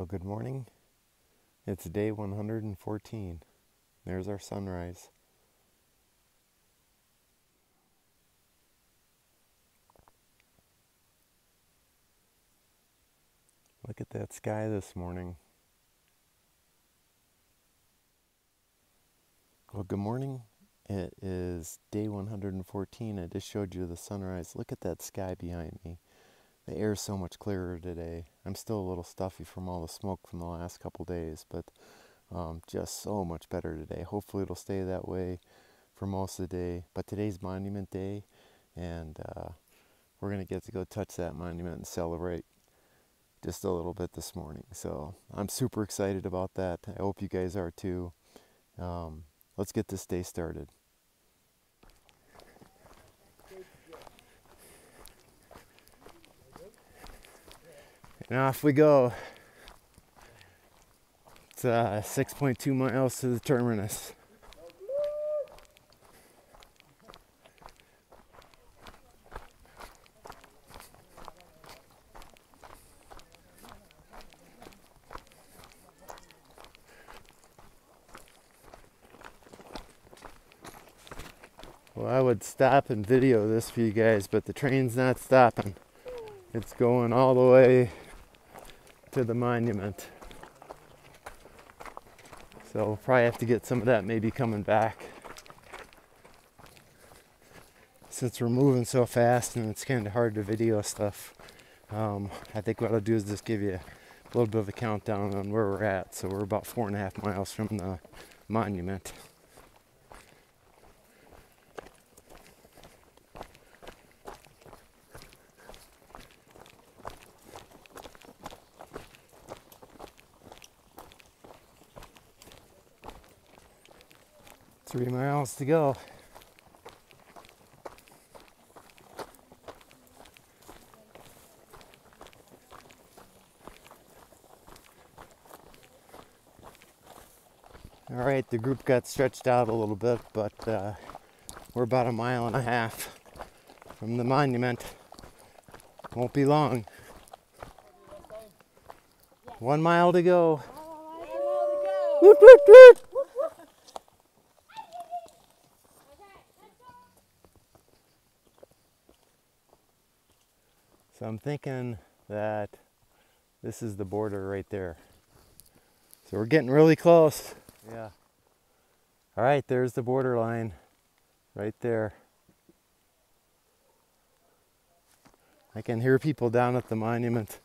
Well, good morning. It's day 114. There's our sunrise. Look at that sky this morning. Well, good morning. It is day 114. I just showed you the sunrise. Look at that sky behind me. The air is so much clearer today. I'm still a little stuffy from all the smoke from the last couple days, but just so much better today. Hopefully it'll stay that way for most of the day. But today's Monument Day, and we're going to get to go touch that monument and celebrate just a little bit this morning. So I'm super excited about that. I hope you guys are too. Let's get this day started. And off we go. It's 6.2 miles to the terminus. Well, I would stop and video this for you guys, but the train's not stopping. It's going all the way to the monument. So we'll probably have to get some of that maybe coming back. Since we're moving so fast and it's kind of hard to video stuff, I think what I'll do is just give you a little bit of a countdown on where we're at. So we're about 4.5 miles from the monument. Three miles to go. All right, the group got stretched out a little bit, but we're about 1.5 miles from the monument. Won't be long. 1 mile to go. Woot, woot, woot. So I'm thinking that this is the border right there. So we're getting really close. Yeah. All right, there's the border line right there. I can hear people down at the monument.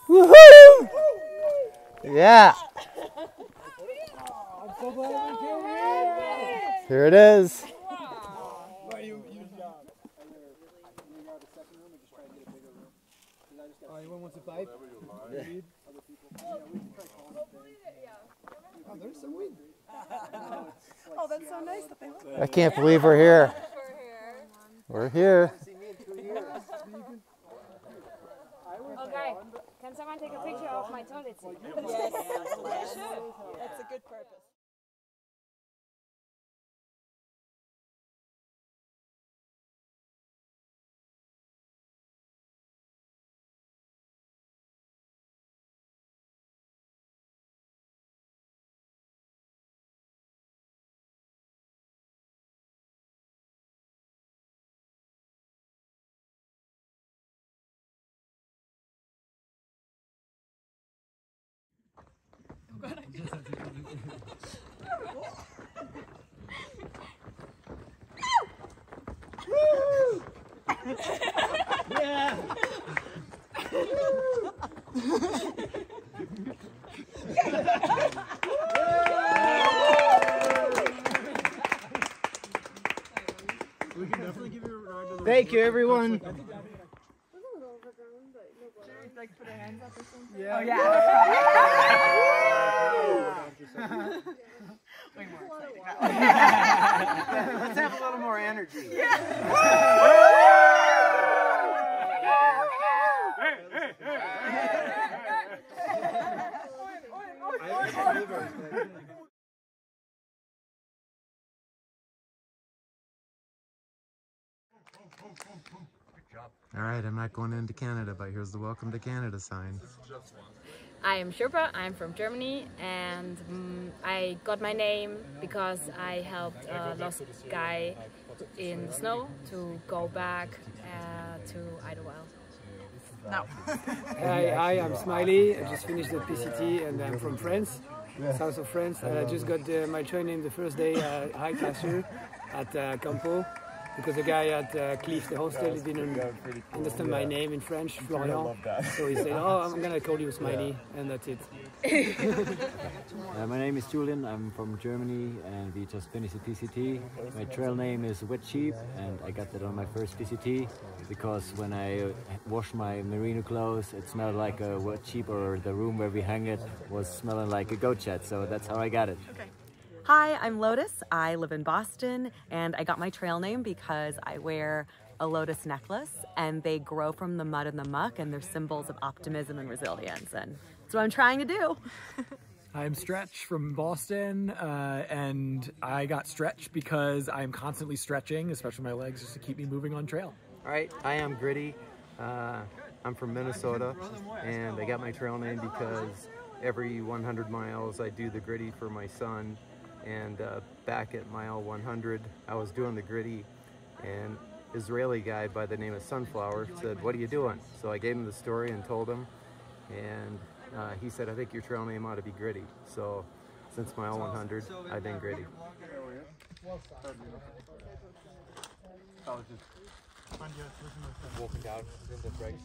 Woohoo! Yeah. I'm so glad we came here. Here it is. Anyone wants a pipe? Oh, there's some weed. Oh, that's so nice that they went. I can't believe we're here. We're here. Okay, can someone take a picture of my toilet seat? Yes, they should. That's a good purpose. Yeah. Thank you, everyone. like put our hands up or something? Yeah. Oh yeah. Way more exciting. Let's have a little more energy. All right, I'm not going into Canada, but here's the Welcome to Canada sign. I am Shurpa, I'm from Germany, and I got my name because I helped a lost guy in the snow to go back to Idlewild. No. Hi, I'm Smiley. I just finished the PCT and I'm from France, south of France. I just got my training the first day high classer at Campo because the guy at Cliff, the hostel, he didn't understand my name in French, Florian. So he said, oh, I'm going to call you Smiley, and that's it. My name is Julian, I'm from Germany and we just finished the PCT. My trail name is Wet Sheep and I got that on my first PCT because when I washed my merino clothes it smelled like a wet sheep, or the room where we hang it was smelling like a goat shed, so that's how I got it. Okay. Hi, I'm Lotus. I live in Boston and I got my trail name because I wear a lotus necklace and they grow from the mud and the muck and they're symbols of optimism and resilience, and that's what I'm trying to do. I'm Stretch from Boston, and I got Stretch because I'm constantly stretching, especially my legs, just to keep me moving on trail. All right, I am Gritty. I'm from Minnesota, and I got my trail name because every 100 miles I do the Gritty for my son. And back at mile 100, I was doing the Gritty, and Israeli guy by the name of Sunflower said, "What are you doing?" So I gave him the story and told him, and he said, "I think your trail name ought to be Gritty." So since mile 100, I've been Gritty. Walking down in the break.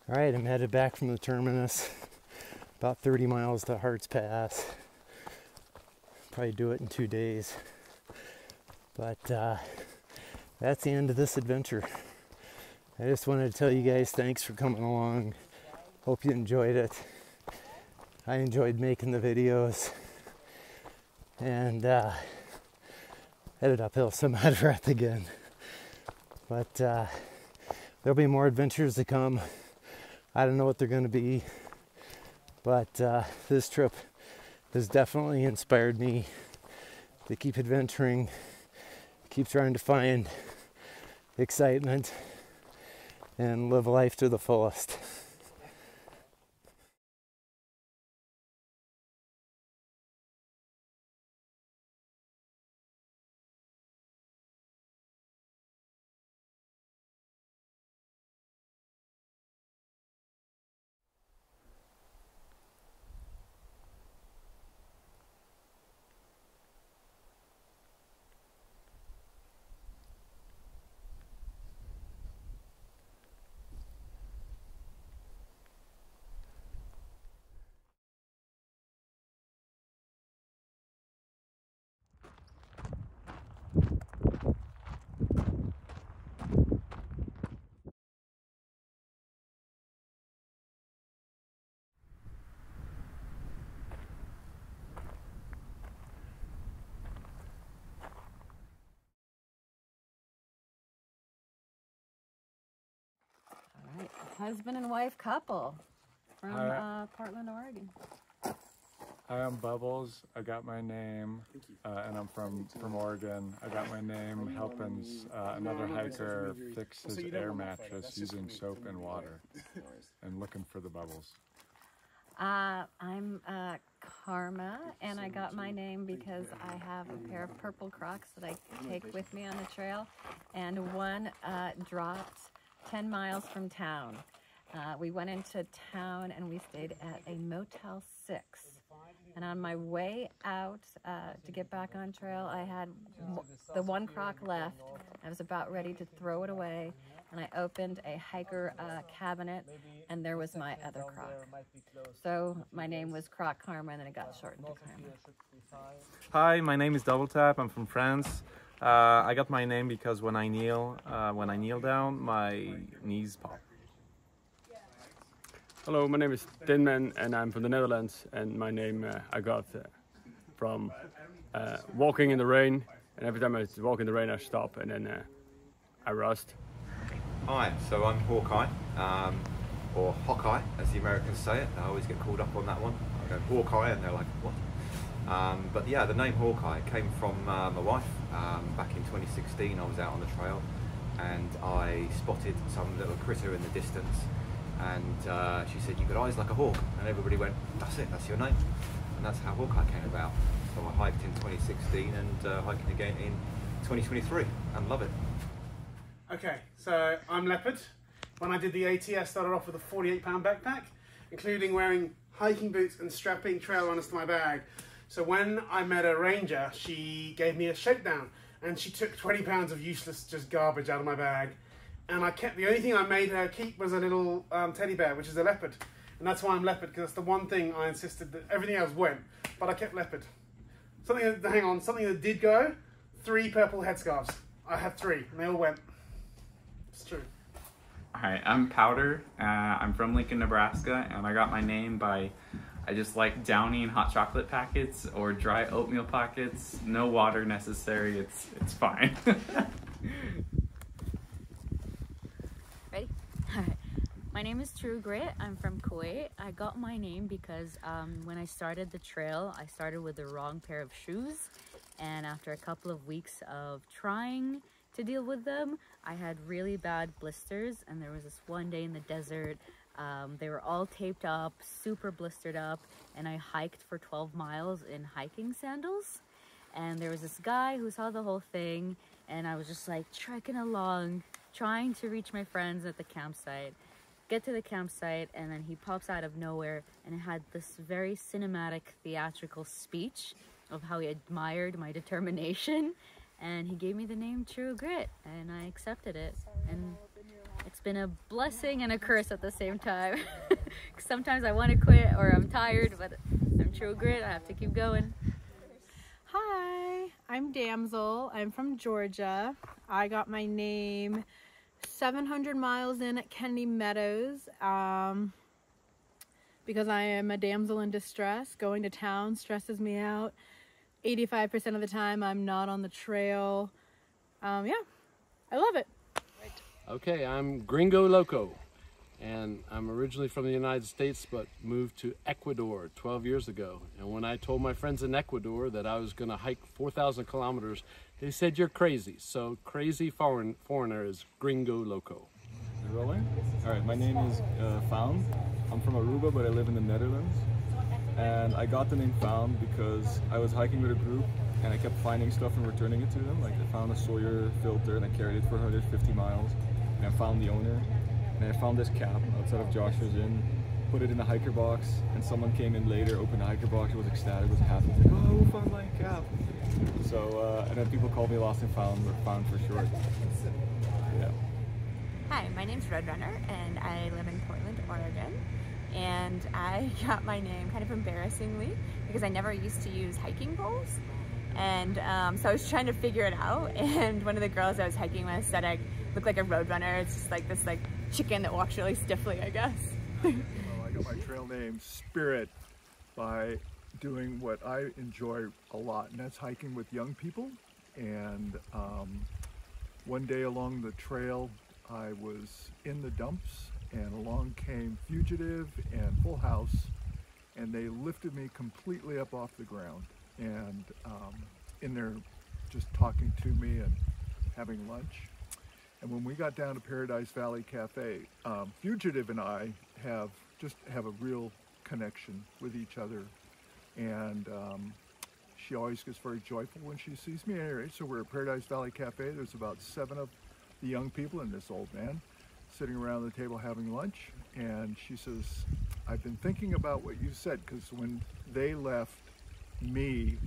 All right, I'm headed back from the terminus, about 30 miles to Harts Pass. Probably do it in 2 days. But that's the end of this adventure. I just wanted to tell you guys thanks for coming along. Hope you enjoyed it. I enjoyed making the videos. And headed uphill some mad rep again. But there'll be more adventures to come. I don't know what they're going to be, but this trip has definitely inspired me to keep adventuring, keep trying to find excitement, and live life to the fullest. All right, husband and wife couple from Portland, Oregon. Hi, I'm Bubbles. I got my name, and I'm from Oregon. I got my name helping another hiker fix his air mattress using soap and water, and looking for the bubbles. I'm Karma, and I got my name because I have a pair of purple Crocs that I take with me on the trail, and one dropped 10 miles from town. We went into town and we stayed at a Motel 6. And on my way out to get back on trail, I had the one Croc left. I was about ready to throw it away. and I opened a hiker cabinet, and there was my other croc. So my name was Croc Karma, and then it got shortened to Karma. Hi, my name is Double Tap. I'm from France. I got my name because when I kneel down, my knees pop. Hello, my name is Tinman and I'm from the Netherlands, and my name I got from walking in the rain, and every time I walk in the rain I stop and then I rust. Hi, so I'm Hawkeye, or Hawkeye as the Americans say it. I always get called up on that one. I go Hawkeye and they're like, what? But yeah, the name Hawkeye came from my wife. Back in 2016 I was out on the trail and I spotted some little critter in the distance, and she said, "You've got eyes like a hawk," and everybody went, "That's it, that's your name." And that's how Hawkeye came about. So I hiked in 2016 and hiking again in 2023 and love it. Okay, so I'm Leopard. When I did the AT, I started off with a 48-pound backpack, including wearing hiking boots and strapping trail runners to my bag. So when I met a ranger, she gave me a shakedown, and she took 20 pounds of useless just garbage out of my bag. And I kept, the only thing I made her keep was a little teddy bear, which is a leopard. And that's why I'm Leopard, because that's the one thing I insisted that everything else went, but I kept Leopard. Something that did go, 3 purple headscarves. I had 3, and they all went. It's true. Hi, I'm Powder. I'm from Lincoln, Nebraska, and I got my name by, I just like downing hot chocolate packets or dry oatmeal pockets. No water necessary, it's fine. Ready? Alright. My name is True Grit. I'm from Kuwait. I got my name because when I started the trail, I started with the wrong pair of shoes. And after a couple of weeks of trying to deal with them, I had really bad blisters. And there was this one day in the desert, they were all taped up, super blistered up. And I hiked for 12 miles in hiking sandals. And there was this guy who saw the whole thing. And I was just like trekking along, trying to reach my friends at the campsite. Get to the campsite, and then he pops out of nowhere, and it had this very cinematic, theatrical speech of how he admired my determination, and he gave me the name True Grit, and I accepted it. And it's been a blessing and a curse at the same time. Sometimes I want to quit or I'm tired, but I'm True Grit. I have to keep going. Hi, I'm Damsel. I'm from Georgia. I got my name 700 miles in at Kennedy Meadows because I am a damsel in distress. Going to town stresses me out. 85% of the time I'm not on the trail. Yeah, I love it. Okay, I'm Gringo Loco, and I'm originally from the United States but moved to Ecuador 12 years ago. And when I told my friends in Ecuador that I was going to hike 4,000 kilometers, they said, "You're crazy." So crazy foreigner is Gringo Loco. You rolling? All right, my name is Found. I'm from Aruba, but I live in the Netherlands. And I got the name Found because I was hiking with a group and I kept finding stuff and returning it to them. Like I found a Sawyer filter and I carried it for 150 miles. And I found the owner. And I found this cap outside of Joshua's Inn, put it in the hiker box, and someone came in later, opened the hiker box, was ecstatic, was happy, like, "Oh, we found my cap." So, and then people called me Lost and Found, or Found for short. Yeah. Hi, my name's Roadrunner, and I live in Portland, Oregon. And I got my name kind of embarrassingly because I never used to use hiking poles. And so I was trying to figure it out, and one of the girls I was hiking with said I look like a roadrunner. It's just like this chicken that walks really stiffly, I guess. Well, I got my trail name Spirit by doing what I enjoy a lot, and that's hiking with young people. And one day along the trail, I was in the dumps, and along came Fugitive and Full House, and they lifted me completely up off the ground. And in there just talking to me and having lunch. And when we got down to Paradise Valley Cafe, Fugitive and I have a real connection with each other. And she always gets very joyful when she sees me. Anyway, so we're at Paradise Valley Cafe. There's about 7 of the young people and this old man sitting around the table having lunch. And she says, "I've been thinking about what you said, because when they left me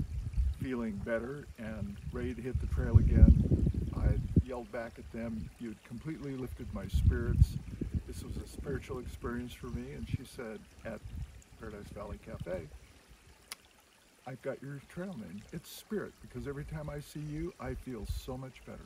feeling better and ready to hit the trail again, yelled back at them. You had completely lifted my spirits. This was a spiritual experience for me. And she said at Paradise Valley Cafe, I've got your trail name. It's Spirit, because every time I see you, I feel so much better.